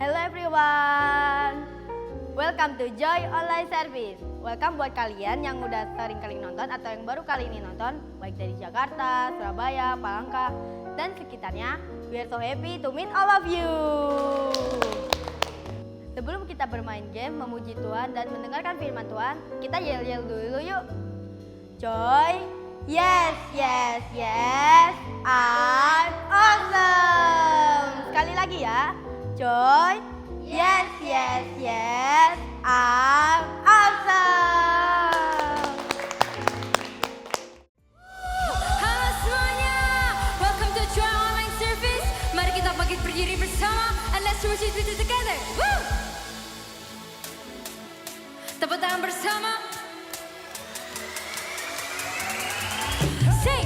Hello everyone, welcome to Joy Online Service. Welcome buat kalian yang udah sering kali nonton atau yang baru kali ini nonton, baik dari Jakarta, Surabaya, Palangka, dan sekitarnya. We are so happy to meet all of you. Sebelum kita bermain game, memuji Tuhan dan mendengarkan firman Tuhan, kita yel-yel dulu yuk. Joy, yes, yes, yes, I'm awesome. Sekali lagi ya. Joy, yes, yes, yes, I'm awesome. Halo semuanya, welcome to Joy Online Service. Mari kita bangkit berdiri bersama and let's worship together. Woo! Tepuk tangan bersama. Sing.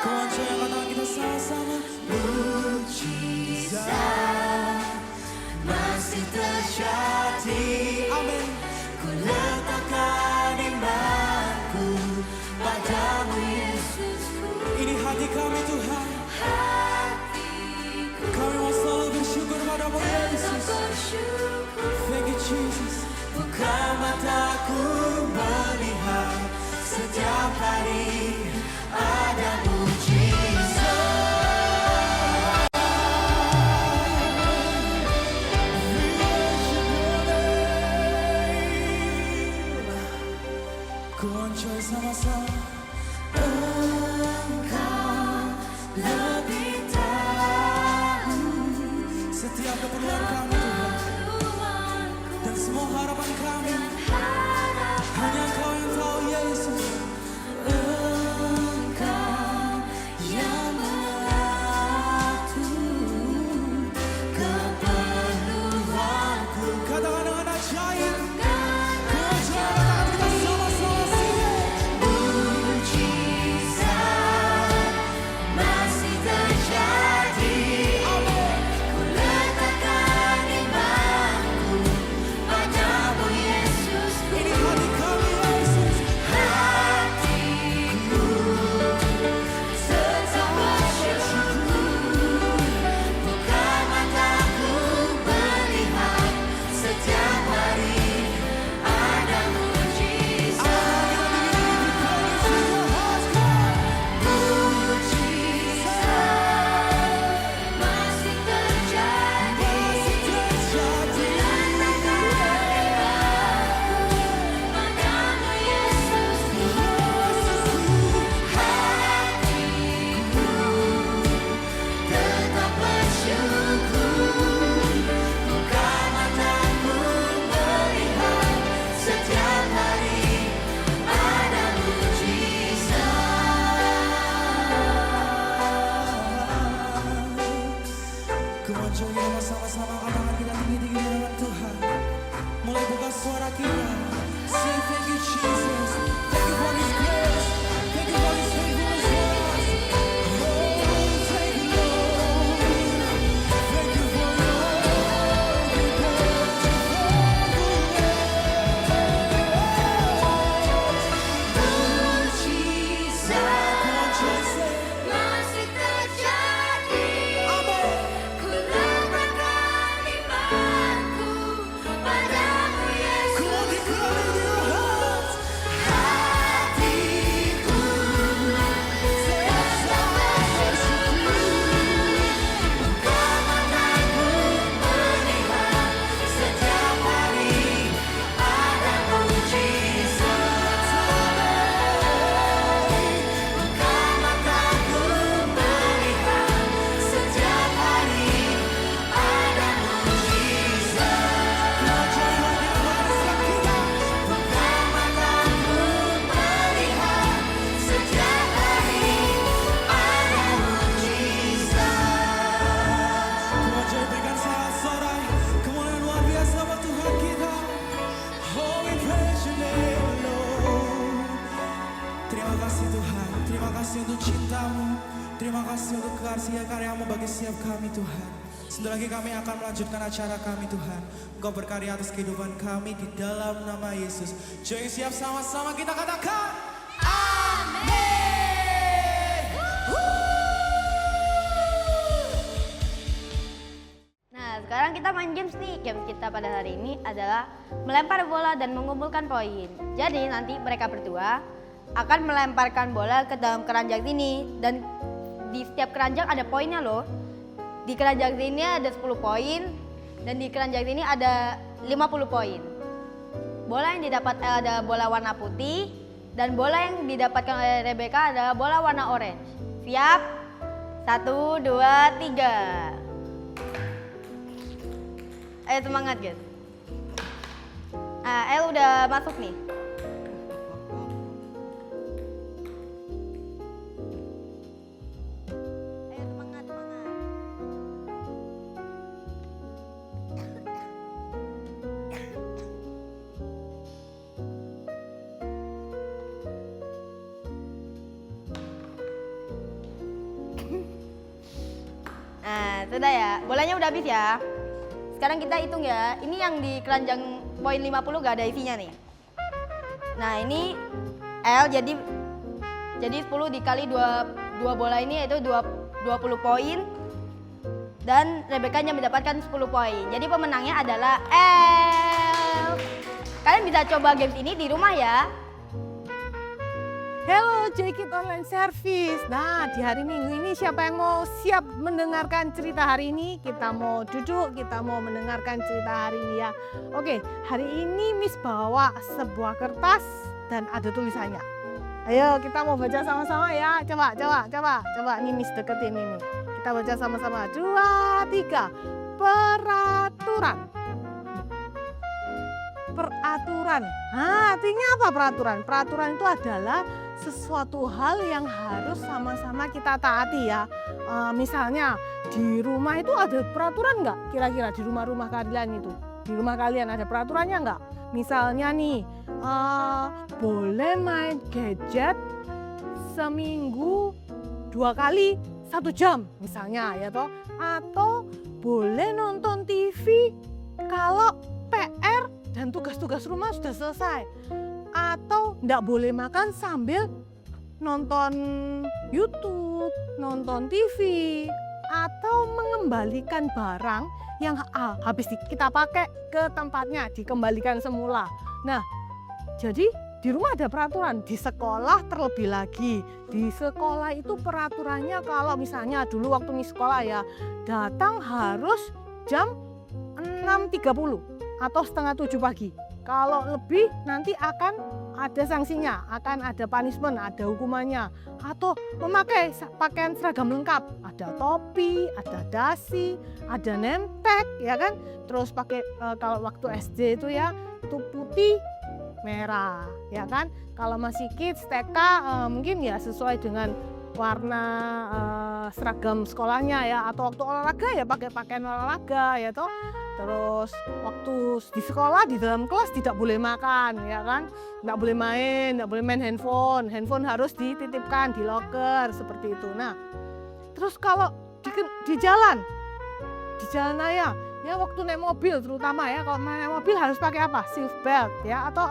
Goncangkan tangan kita sama-sama. Mujizat masih terjadi. Amin. Ku letakkan imanku padamu Yesusku. Ini hati kami Tuhan. Kami mau selalu bersyukur padamu Yesus. Thank you Jesus. Buka mataku melihat setiap hari ada mujizat. Ku enjoy sama-sama. Engkau lebih tahu setiap keperluan kami Tuhan, dan semua harapan kami. Hanya Engkau yang tahu Yesus. Engkau yang mengatur keperluanku. Katakan dengan ajaib. Ku enjoy kita sama-sama sing. Mujizat masih terjadi. Amin. Ku letakkan imanku padamu Yesus. Ini hati kami Yesus. Hatiku tetap bersyukur. Buka mataku melihat setiap hari ada mujizat. Mujizat masih terjadi. Padamu Yesus. Hatiku tetap bersyukur. Buka mataku melihat setiap hari ada mujizat. Kemuncul ya sama-sama, tangan kita tinggi-tinggi di hadapan Tuhan. Mulai buka suara kita. Say thank you Jesus. Thank you for His grace. Thank you for His faithfulness for us. Oh, thank you Lord. Thank you for your mujizat masih terjadi. Ku letakkan imanku padamu Yesus. Hatiku tetap bersyukur. Buka mataku melihat setiap hari ada mujizat. Buka mataku melihat setiap hari ada mujizat. Buka mataku melihat setiap hari ada mujizat. Kemudian berikan sorak-sorai kemuliaan luar biasa buat Tuhan kita. Oh, we praise your name, Lord. Terima kasih Tuhan, terima kasih untuk cinta-Mu, terima kasih untuk kasih karya-Mu bagi setiap kami Tuhan. Sebentar lagi kami akan melanjutkan acara kami Tuhan. Engkau berkarya atas kehidupan kami di dalam nama Yesus. Jom siap sama-sama kita katakan Amin. Nah, sekarang kita main games nih. Games kita pada hari ini adalah melempar bola dan mengumpulkan poin. Jadi nanti mereka berdua akan melemparkan bola ke dalam keranjang ini. Dan di setiap keranjang ada poinnya loh. Di keranjang sini ada 10 poin. Dan di keranjang sini ada 50 poin. Bola yang didapat ada bola warna putih. Dan bola yang didapatkan oleh Rebecca adalah bola warna orange. Siap? 1, 2, 3. Ayo semangat guys. El udah masuk nih. Ayo semangat, semangat. sudah ya. Bolanya udah habis ya. Sekarang kita hitung ya. Ini yang di keranjang poin 50 gak ada isinya nih. Nah, ini L jadi 10 dikali 2 bola ini yaitu 20 poin. Dan Rebecca yang mendapatkan 10 poin. Jadi pemenangnya adalah L. Kalian bisa coba games ini di rumah ya. Hello Joykid Online Service. Nah, di hari Minggu ini siapa yang mau siap mendengarkan cerita hari ini? Kita mau duduk, kita mau mendengarkan cerita hari ini ya. Oke, hari ini Miss bawa sebuah kertas dan ada tulisannya. Ayo kita mau baca sama-sama ya. Coba. Ini Miss deketin ini. Kita baca sama-sama. 2, 3. Peraturan. Peraturan. Nah, artinya apa peraturan? Peraturan itu adalah sesuatu hal yang harus sama-sama kita taati ya. Misalnya di rumah itu ada peraturan nggak? Kira-kira di rumah-rumah kalian itu, di rumah kalian ada peraturannya nggak? Misalnya nih, boleh main gadget seminggu 2 kali 1 jam misalnya ya toh, atau boleh nonton TV kalau PR dan tugas-tugas rumah sudah selesai, atau nggak boleh makan sambil nonton YouTube, nonton TV, atau mengembalikan barang yang habis kita pakai ke tempatnya, dikembalikan semula. Nah, jadi di rumah ada peraturan, di sekolah terlebih lagi. Di sekolah itu peraturannya kalau misalnya dulu waktu di sekolah ya, datang harus jam 6.30 atau setengah 7 pagi. Kalau lebih nanti akan ada sanksinya, akan ada punishment, ada hukumannya. Atau memakai pakaian seragam lengkap, ada topi, ada dasi, ada name tag, ya kan. Terus pakai kalau waktu SD itu ya, itu putih, merah, ya kan. Kalau masih kids TK mungkin ya sesuai dengan warna seragam sekolahnya ya, atau waktu olahraga ya pakai pakaian olahraga ya toh. Terus waktu di sekolah di dalam kelas tidak boleh makan ya kan, tidak boleh main handphone harus dititipkan di loker seperti itu. Nah, terus kalau di jalan raya ya, waktu naik mobil terutama ya, kalau naik mobil harus pakai apa? Seat belt ya, atau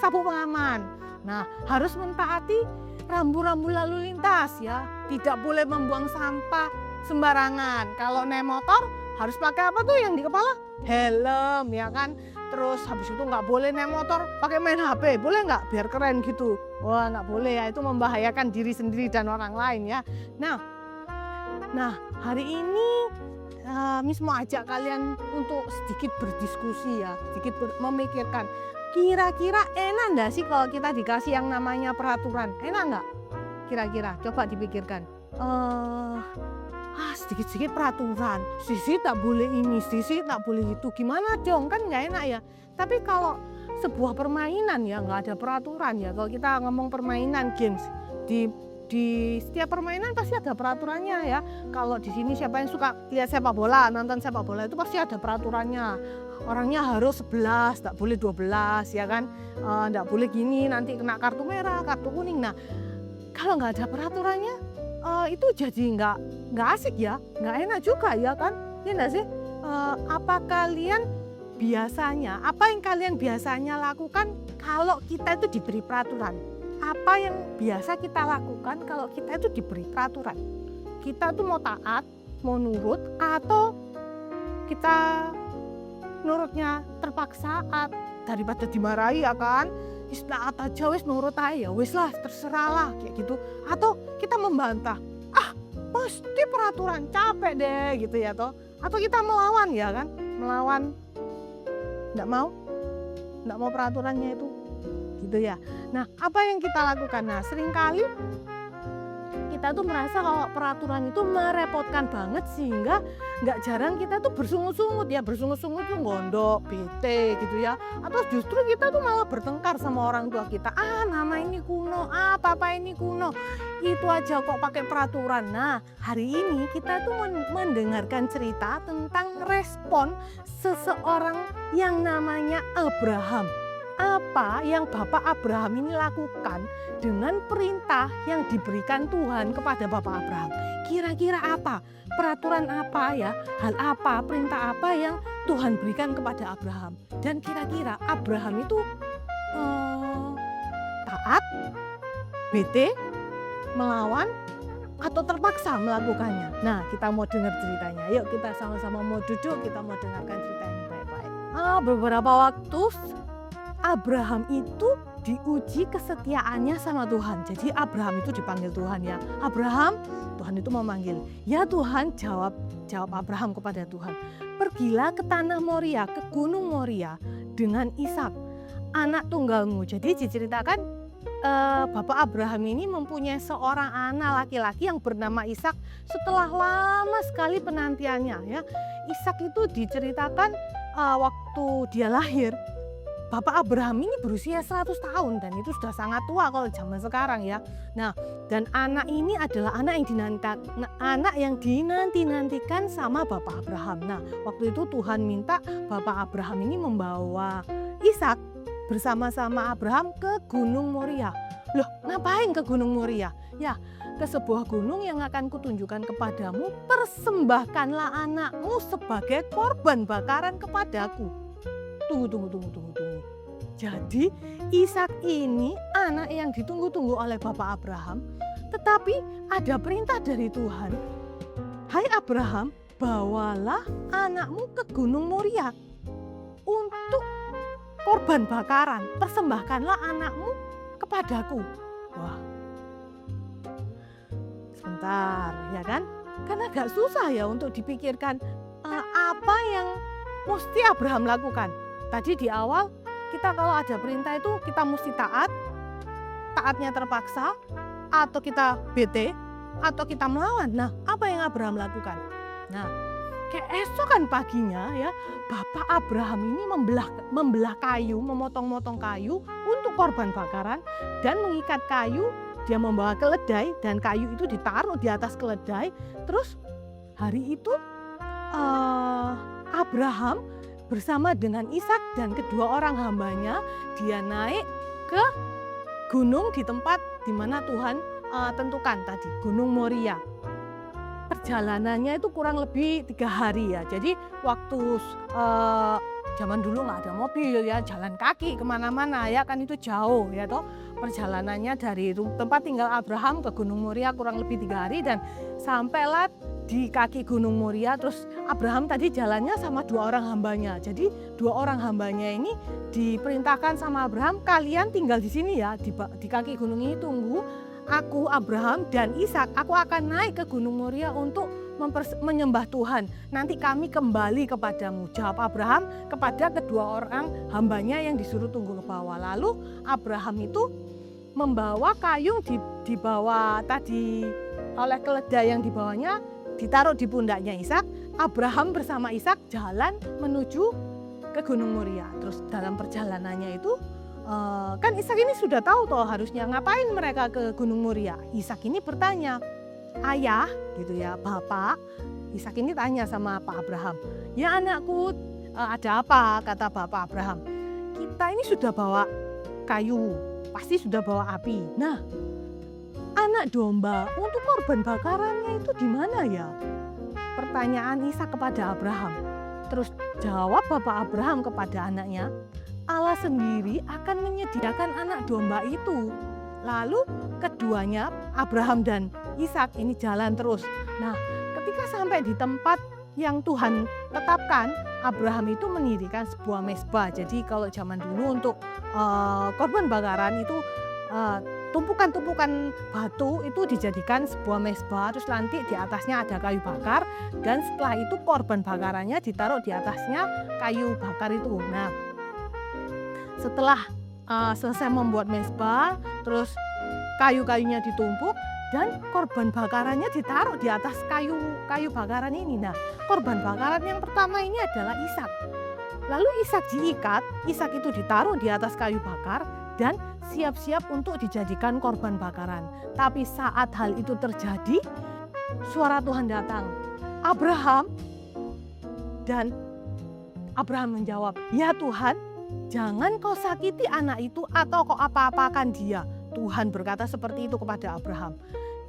sabuk pengaman. Nah, harus mentaati rambu-rambu lalu lintas ya, tidak boleh membuang sampah sembarangan. Kalau naik motor harus pakai apa tuh yang di kepala? Helm ya kan. Terus habis itu nggak boleh naik motor pakai main HP, boleh nggak? Biar keren gitu. Wah, nggak boleh ya, itu membahayakan diri sendiri dan orang lain ya. Nah hari ini Miss mau ajak kalian untuk sedikit berdiskusi ya, sedikit memikirkan. Kira-kira enak nggak sih kalau kita dikasih yang namanya peraturan? Enak nggak? Kira-kira coba dipikirkan. Sedikit-sedikit peraturan, sisi tak boleh ini, sisi tak boleh itu, gimana dong, kan nggak enak ya. Tapi kalau sebuah permainan ya nggak ada peraturan ya, kalau kita ngomong permainan games, di setiap permainan pasti ada peraturannya ya. Kalau di sini siapa yang suka lihat sepak bola, nonton sepak bola itu pasti ada peraturannya. Orangnya harus 11, tak boleh 12 ya kan, nggak boleh gini, nanti kena kartu merah, kartu kuning. Nah, kalau nggak ada peraturannya, itu jadi nggak asik ya, nggak enak juga ya kan, ya nggak sih? Apa yang kalian biasanya lakukan kalau kita itu diberi peraturan? Apa yang biasa kita lakukan kalau kita itu diberi peraturan? Kita tuh mau taat, mau nurut, atau kita nurutnya terpaksa daripada dimarahi ya kan? Taat aja wis, nurut aja wis lah, terserah lah kayak gitu. Atau kita membantah, pasti peraturan, capek deh gitu ya toh. Atau kita melawan ya kan, melawan, nggak mau peraturannya itu gitu ya. Nah, apa yang kita lakukan? Nah, seringkali kita tuh merasa kalau peraturan itu merepotkan banget, sehingga nggak jarang kita tuh bersungut-sungut tuh gondok, bete gitu ya. Atau justru kita tuh malah bertengkar sama orang tua kita. Mama ini kuno, papa ini kuno. Itu aja kok pakai peraturan. Nah, hari ini kita tuh mendengarkan cerita tentang respon seseorang yang namanya Abraham. apa yang Bapak Abraham ini lakukan dengan perintah yang diberikan Tuhan kepada Bapak Abraham. Kira-kira apa? Peraturan apa ya? Hal apa, perintah apa yang Tuhan berikan kepada Abraham? Dan kira-kira Abraham itu taat, bete, melawan, atau terpaksa melakukannya. Nah, kita mau dengar ceritanya. Yuk kita sama-sama mau duduk, kita mau dengarkan cerita ini baik-baik. Beberapa waktu Abraham itu diuji kesetiaannya sama Tuhan. Jadi Abraham itu dipanggil Tuhan ya. Abraham, Tuhan itu memanggil. Ya Tuhan, jawab Abraham kepada Tuhan. Pergilah ke tanah Moria, ke gunung Moria dengan Ishak, anak tunggalmu. Jadi diceritakan Bapak Abraham ini mempunyai seorang anak laki-laki yang bernama Ishak setelah lama sekali penantiannya ya. Ishak itu diceritakan waktu dia lahir, Bapak Abraham ini berusia 100 tahun dan itu sudah sangat tua kalau zaman sekarang ya. Nah, dan anak ini adalah anak yang dinanti-nantikan sama Bapak Abraham. Nah, waktu itu Tuhan minta Bapak Abraham ini membawa Ishak bersama-sama Abraham ke Gunung Moria. Loh, ngapain ke Gunung Moria? Ya, ke sebuah gunung yang akan kutunjukkan kepadamu, persembahkanlah anakmu sebagai korban bakaran kepadaku. Tunggu. Jadi Ishak ini anak yang ditunggu-tunggu oleh Bapak Abraham, tetapi ada perintah dari Tuhan. Hai Abraham, bawalah anakmu ke Gunung Moria untuk korban bakaran, persembahkanlah anakmu kepadaku. Wah, sebentar ya kan agak susah ya untuk dipikirkan apa yang mesti Abraham lakukan. Tadi di awal kita kalau ada perintah itu kita mesti taatnya terpaksa, atau kita bete, atau kita melawan. Nah, apa yang Abraham lakukan? Nah, keesokan paginya ya, Bapak Abraham ini membelah kayu, memotong-motong kayu untuk korban bakaran dan mengikat kayu. Dia membawa keledai dan kayu itu ditaruh di atas keledai. Terus hari itu Abraham bersama dengan Ishak dan kedua orang hambanya, dia naik ke gunung di tempat di mana Tuhan tentukan tadi, Gunung Moria. Perjalanannya itu kurang lebih 3 hari ya. Jadi waktu zaman dulu nggak ada mobil ya, jalan kaki kemana-mana ya kan, itu jauh ya toh. Perjalanannya dari tempat tinggal Abraham ke Gunung Moria kurang lebih 3 hari dan sampailah di kaki Gunung Moria. Terus Abraham tadi jalannya sama 2 orang hambanya. Jadi 2 orang hambanya ini diperintahkan sama Abraham, kalian tinggal di sini ya, di kaki gunung ini tunggu. Aku, Abraham dan Ishak, aku akan naik ke Gunung Moria untuk menyembah Tuhan. Nanti kami kembali kepadamu, jawab Abraham kepada kedua orang hambanya yang disuruh tunggu ke bawah. Lalu Abraham itu membawa kayu dibawa tadi oleh keledai yang dibawanya, ditaruh di pundaknya Ishak. Abraham bersama Ishak jalan menuju ke Gunung Moria. Terus dalam perjalanannya itu kan Ishak ini sudah tahu toh harusnya ngapain mereka ke Gunung Moria. Ishak ini bertanya, ayah gitu ya, bapak. Ishak ini tanya sama Pak Abraham, ya anakku, ada apa? Kata Bapak Abraham, kita ini sudah bawa kayu, pasti sudah bawa api. Nah, anak domba untuk korban bakarannya itu di mana ya? Pertanyaan Ishak kepada Abraham. Terus jawab Bapak Abraham kepada anaknya, Allah sendiri akan menyediakan anak domba itu. Lalu keduanya, Abraham dan Ishak ini jalan terus. Nah, ketika sampai di tempat yang Tuhan tetapkan, Abraham itu mendirikan sebuah mezbah. Jadi kalau zaman dulu untuk korban bakaran itu tumpukan-tumpukan batu itu dijadikan sebuah mezbah, terus nanti di atasnya ada kayu bakar, dan setelah itu korban bakarannya ditaruh di atasnya kayu bakar itu. Nah, setelah selesai membuat mezbah, terus kayu-kayunya ditumpuk dan korban bakarannya ditaruh di atas kayu bakaran ini. Nah, korban bakaran yang pertama ini adalah Ishak. Lalu Ishak diikat, Ishak itu ditaruh di atas kayu bakar dan siap-siap untuk dijadikan korban bakaran. Tapi saat hal itu terjadi, suara Tuhan datang. Abraham, dan Abraham menjawab, ya Tuhan, jangan kau sakiti anak itu atau kau apa-apakan dia. Tuhan berkata seperti itu kepada Abraham.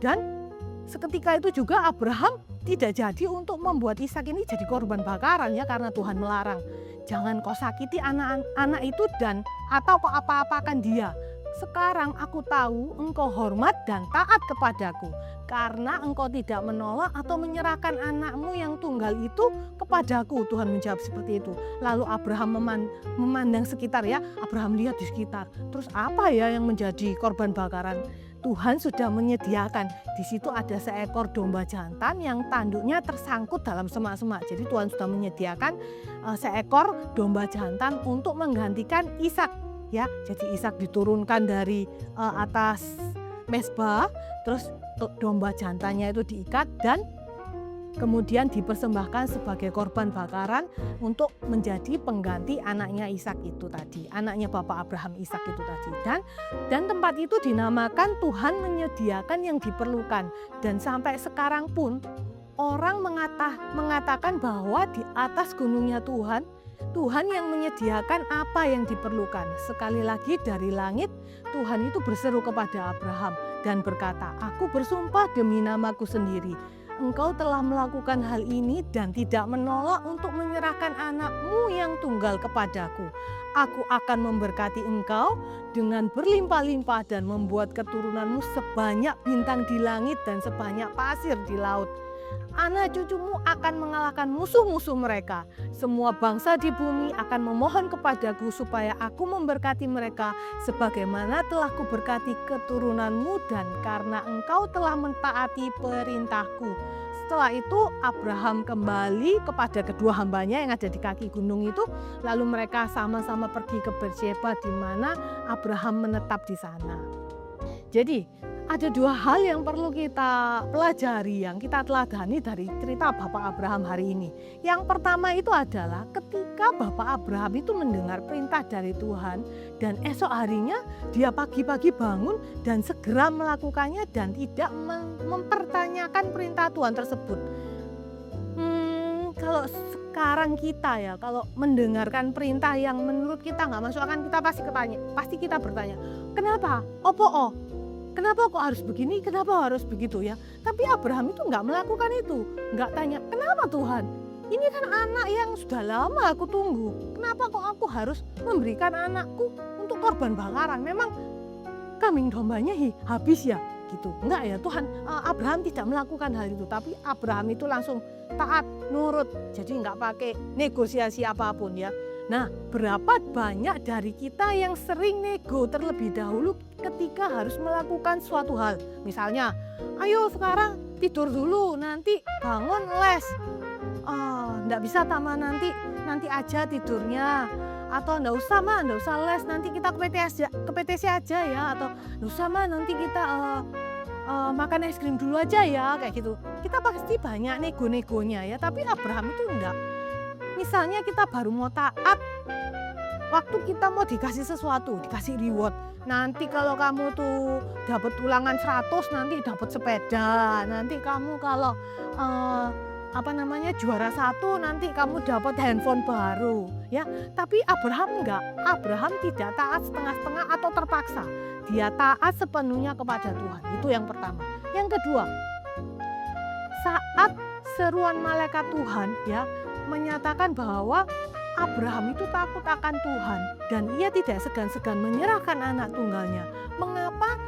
Dan seketika itu juga Abraham tidak jadi untuk membuat Ishak ini jadi korban bakaran ya, karena Tuhan melarang. Jangan kau sakiti anak itu dan atau kau apa-apakan dia. Sekarang aku tahu engkau hormat dan taat kepadaku karena engkau tidak menolak atau menyerahkan anakmu yang tunggal itu kepadaku. Tuhan menjawab seperti itu. Lalu Abraham memandang sekitar ya. Abraham lihat di sekitar. Terus apa ya yang menjadi korban bakaran? Tuhan sudah menyediakan. Di situ ada seekor domba jantan yang tanduknya tersangkut dalam semak-semak. Jadi Tuhan sudah menyediakan seekor domba jantan untuk menggantikan Ishak. Ya, jadi Ishak diturunkan dari atas mezbah, terus domba jantannya itu diikat dan kemudian dipersembahkan sebagai korban bakaran untuk menjadi pengganti anaknya Ishak itu tadi, anaknya Bapak Abraham Ishak itu tadi. Dan tempat itu dinamakan Tuhan menyediakan yang diperlukan. Dan sampai sekarang pun orang mengatakan bahwa di atas gunungnya Tuhan yang menyediakan apa yang diperlukan. Sekali lagi dari langit, Tuhan itu berseru kepada Abraham dan berkata, "Aku bersumpah demi namaku sendiri, engkau telah melakukan hal ini dan tidak menolak untuk menyerahkan anakmu yang tunggal kepadaku. Aku akan memberkati engkau dengan berlimpah-limpah dan membuat keturunanmu sebanyak bintang di langit dan sebanyak pasir di laut. Anak cucumu akan mengalahkan musuh-musuh mereka. Semua bangsa di bumi akan memohon kepadaku supaya aku memberkati mereka sebagaimana telah kuberkati keturunanmu dan karena engkau telah mentaati perintahku." Setelah itu Abraham kembali kepada kedua hambanya yang ada di kaki gunung itu. Lalu mereka sama-sama pergi ke Beersheba di mana Abraham menetap di sana. Jadi ada dua hal yang perlu kita pelajari, yang kita teladani dari cerita Bapak Abraham hari ini. Yang pertama itu adalah ketika Bapak Abraham itu mendengar perintah dari Tuhan dan esok harinya dia pagi-pagi bangun dan segera melakukannya dan tidak mempertanyakan perintah Tuhan tersebut. Kalau sekarang kita ya, kalau mendengarkan perintah yang menurut kita nggak masuk akal, kita pasti kita bertanya, kenapa? Opo? Kenapa kok harus begini? Kenapa harus begitu ya? Tapi Abraham itu nggak melakukan itu. Nggak tanya, kenapa Tuhan? Ini kan anak yang sudah lama aku tunggu. Kenapa kok aku harus memberikan anakku untuk korban bakaran? Memang kambing dombanya habis ya? Gitu. Enggak ya Tuhan, Abraham tidak melakukan hal itu. Tapi Abraham itu langsung taat, nurut. Jadi nggak pakai negosiasi apapun ya. Nah, berapa banyak dari kita yang sering nego terlebih dahulu ketika harus melakukan suatu hal. Misalnya, ayo sekarang tidur dulu, nanti bangun les. Nggak bisa Tama, nanti aja tidurnya. Atau nggak usah les, nanti kita ke PTC aja ya. Atau nggak usah nanti kita makan es krim dulu aja ya, kayak gitu. Kita pasti banyak nego-negonya ya, tapi Abraham itu enggak. Misalnya kita baru mau taat, waktu kita mau dikasih sesuatu, dikasih reward. Nanti kalau kamu tuh dapat ulangan 100, nanti dapat sepeda. Nanti kamu kalau juara 1, nanti kamu dapat handphone baru. Ya, tapi Abraham enggak. Abraham tidak taat setengah-setengah atau terpaksa. Dia taat sepenuhnya kepada Tuhan. Itu yang pertama. Yang kedua, saat seruan malaikat Tuhan ya menyatakan bahwa Abraham itu takut akan Tuhan dan ia tidak segan-segan menyerahkan anak tunggalnya. Mengapa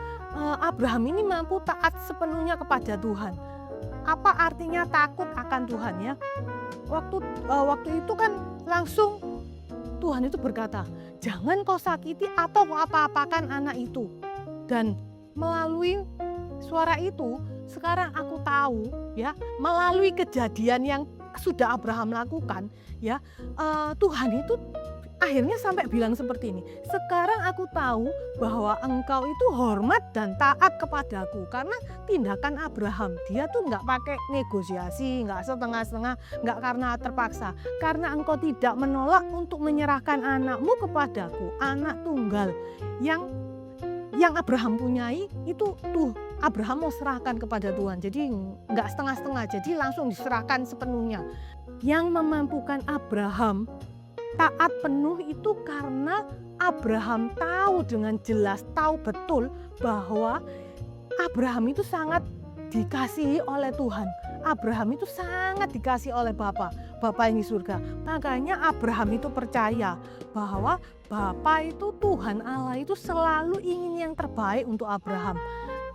Abraham ini mampu taat sepenuhnya kepada Tuhan? Apa artinya takut akan Tuhan ya? Waktu itu kan langsung Tuhan itu berkata, jangan kau sakiti atau kau apa-apakan anak itu. Dan melalui suara itu sekarang aku tahu ya, melalui kejadian yang sudah Abraham lakukan ya, Tuhan itu akhirnya sampai bilang seperti ini, sekarang aku tahu bahwa engkau itu hormat dan taat kepadaku karena tindakan Abraham, dia tuh nggak pakai negosiasi, nggak setengah-setengah, nggak karena terpaksa, karena engkau tidak menolak untuk menyerahkan anakmu kepadaku, anak tunggal yang Abraham punyai itu tuh Abraham mau serahkan kepada Tuhan. Jadi nggak setengah-setengah, jadi langsung diserahkan sepenuhnya. Yang memampukan Abraham taat penuh itu karena Abraham tahu dengan jelas, tahu betul bahwa Abraham itu sangat dikasihi oleh Tuhan. Abraham itu sangat dikasihi oleh Bapa yang di surga. Makanya Abraham itu percaya bahwa Bapa itu, Tuhan Allah itu selalu ingin yang terbaik untuk Abraham.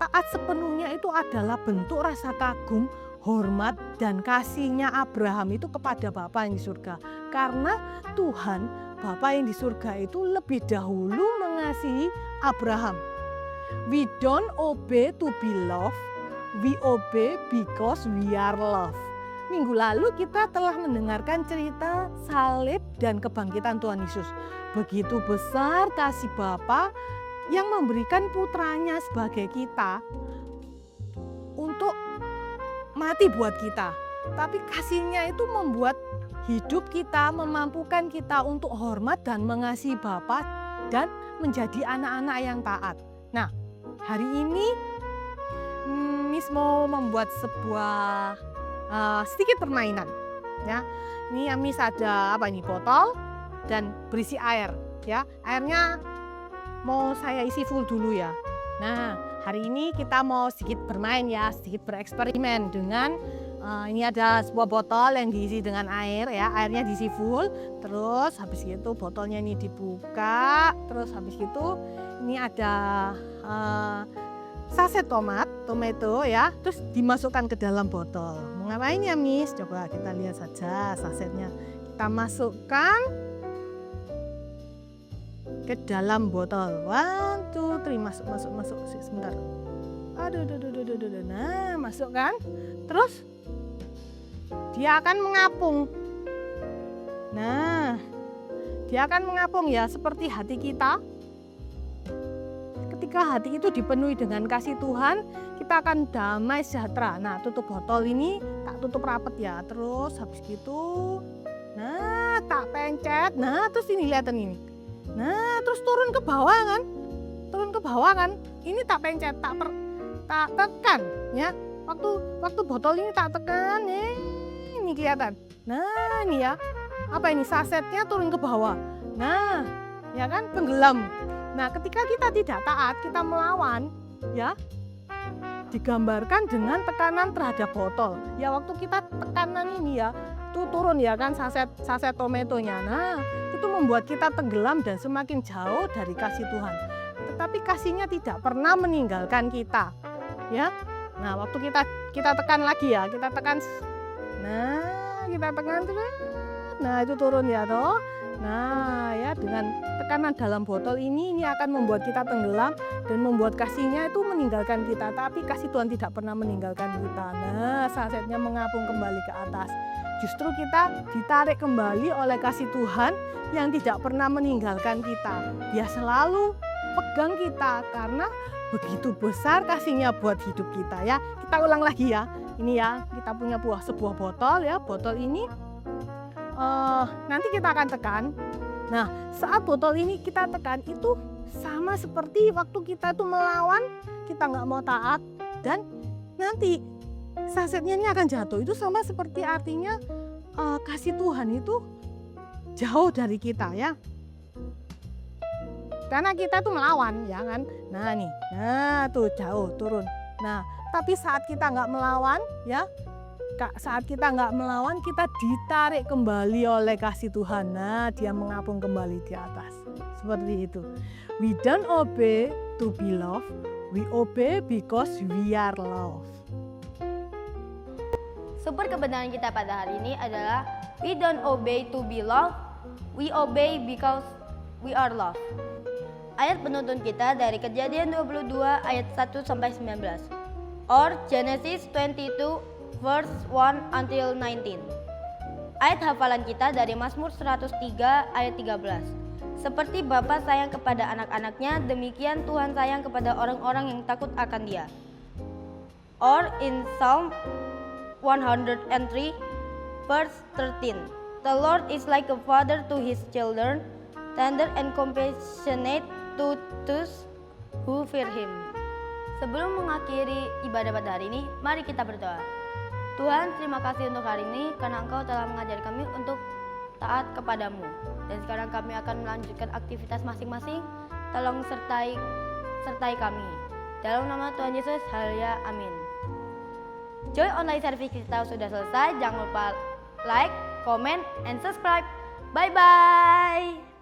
Taat sepenuhnya itu adalah bentuk rasa kagum, hormat dan kasihnya Abraham itu kepada Bapa yang di surga. Karena Tuhan, Bapa yang di surga itu lebih dahulu mengasihi Abraham. We don't obey to be loved, we obey because we are loved. Minggu lalu kita telah mendengarkan cerita salib dan kebangkitan Tuhan Yesus. Begitu besar kasih Bapa yang memberikan putranya sebagai kita untuk mati buat kita. Tapi kasihnya itu membuat hidup kita, memampukan kita untuk hormat dan mengasihi Bapa dan menjadi anak-anak yang taat. Nah, hari ini Miss mau membuat sebuah sedikit permainan. Ya, ini Miss ada apa ini, botol dan berisi air. Ya, airnya mau saya isi full dulu ya. Nah, hari ini kita mau sedikit bermain ya, sedikit bereksperimen dengan ini ada sebuah botol yang diisi dengan air ya, airnya diisi full. Terus habis itu botolnya ini dibuka. Terus habis itu ini ada saset tomato ya, terus dimasukkan ke dalam botol. Mau ngapain ya Miss? Coba kita lihat saja sasetnya. Kita masukkan ke dalam botol. 1, 2, 3, masuk. Sebentar. Aduh. Nah, masukkan. Terus dia akan mengapung. Nah, dia akan mengapung ya, seperti hati kita. Ketika hati itu dipenuhi dengan kasih Tuhan, kita akan damai sejahtera. Nah, tutup botol ini tak tutup rapat ya. Terus habis gitu, nah tak pencet. Nah, terus ini lihatin ini. Nah, terus turun ke bawah kan? Ini tak pencet, tak tekan ya. Waktu botol ini tak tekan, ini kelihatan. Nah, ini ya. Apa ini, sasetnya turun ke bawah. Nah, ya kan, tenggelam. Nah, ketika kita tidak taat, kita melawan, ya, digambarkan dengan tekanan terhadap botol. Ya, waktu kita tekanan ini ya, itu turun ya kan saset tomatonya. Nah, itu membuat kita tenggelam dan semakin jauh dari kasih Tuhan. Tetapi kasihnya tidak pernah meninggalkan kita, ya. Nah, waktu kita tekan lagi ya, kita tekan. Nah, kita tekan terus. Nah, itu turun ya toh. Nah, ya, dengan tekanan dalam botol ini akan membuat kita tenggelam dan membuat kasihnya itu meninggalkan kita. Tapi kasih Tuhan tidak pernah meninggalkan kita. Nah, sasetnya mengapung kembali ke atas. Justru kita ditarik kembali oleh kasih Tuhan yang tidak pernah meninggalkan kita. Dia selalu pegang kita karena begitu besar kasihnya buat hidup kita ya. Kita ulang lagi ya. Ini ya, kita punya sebuah botol ya. Botol ini nanti kita akan tekan. Nah, saat botol ini kita tekan itu sama seperti waktu kita itu melawan, kita nggak mau taat, dan nanti sasetnya ini akan jatuh. Itu sama seperti artinya kasih Tuhan itu jauh dari kita ya. Karena kita tuh melawan ya kan. Nah nih, nah tuh jauh turun. Nah, tapi saat kita nggak melawan ya, saat kita nggak melawan, kita ditarik kembali oleh kasih Tuhan. Nah, dia mengapung kembali di atas. Seperti itu. We don't obey to be loved, we obey because we are loved. Sumber kebenaran kita pada hari ini adalah we don't obey to be loved, we obey because we are loved. Ayat penuntun kita dari Kejadian 22 ayat 1 sampai 19. Or Genesis 22 verse 1 until 19. Ayat hafalan kita dari Mazmur 103 ayat 13. Seperti Bapa sayang kepada anak-anaknya, demikian Tuhan sayang kepada orang-orang yang takut akan Dia. Or in Psalm 103 verse 13. The Lord is like a father to his children, tender and compassionate to those who fear him. Sebelum mengakhiri ibadah pada hari ini, mari kita berdoa. Tuhan, terima kasih untuk hari ini karena Engkau telah mengajari kami untuk taat kepadamu. Dan sekarang kami akan melanjutkan aktivitas masing-masing. Tolong sertai kami. Dalam nama Tuhan Yesus, haleluya, amin. Joy online service kita sudah selesai. Jangan lupa like, comment, and subscribe. Bye-bye.